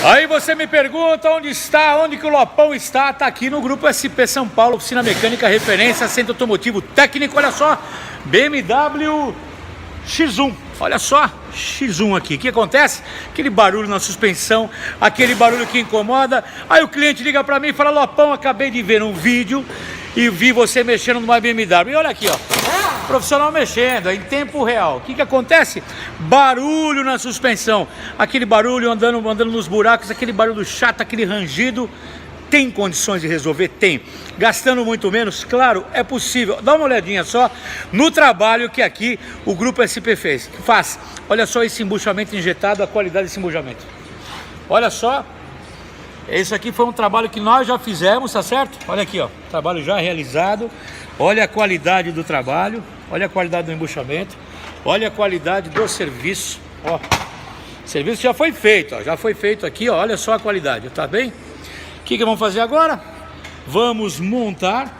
Aí você me pergunta onde está, onde que o Lopão está. Está aqui no Grupo SP São Paulo, oficina mecânica, referência, centro automotivo técnico. Olha só, BMW X1, olha só, X1 aqui. O que acontece? Aquele barulho na suspensão, aquele barulho que incomoda. Aí o cliente liga para mim e fala: Lopão, acabei de ver um vídeo e vi você mexendo numa BMW. E olha aqui, ó, profissional mexendo em tempo real. O que acontece? Barulho na suspensão, aquele barulho andando nos buracos, aquele barulho chato, aquele rangido. Tem condições de resolver? Tem. Gastando muito menos? Claro, é possível. Dá uma olhadinha só no trabalho que aqui o Grupo SP faz. Olha só esse embuchamento injetado, a qualidade desse embuchamento. Olha só. Esse aqui foi um trabalho que nós já fizemos, tá certo? Olha aqui, ó, trabalho já realizado. Olha a qualidade do trabalho, olha a qualidade do embuchamento, olha a qualidade do serviço, ó. O serviço já foi feito, ó, já foi feito aqui, ó, olha só a qualidade, tá bem? O que vamos fazer agora? Vamos montar.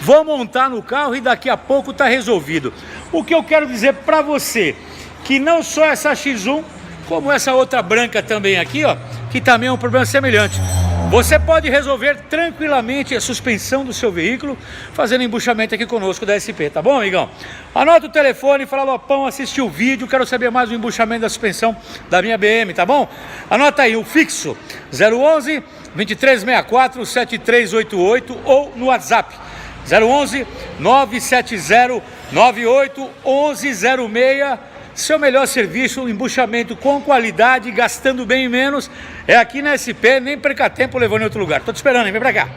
Vou montar no carro e daqui a pouco tá resolvido. O que eu quero dizer para você, que não só essa X1, como essa outra branca também aqui, ó, que também é um problema semelhante. Você pode resolver tranquilamente a suspensão do seu veículo fazendo embuchamento aqui conosco da SP, tá bom, amigão? Anota o telefone e fala: Lopão, assisti o vídeo, quero saber mais do embuchamento da suspensão da minha BM, tá bom? Anota aí o fixo 011 2364 7388 ou no WhatsApp 011 970 98 1106. Seu melhor serviço, um embuchamento com qualidade, gastando bem menos, é aqui na SP. Nem perca tempo levando em outro lugar. Tô te esperando, hein? Vem pra cá.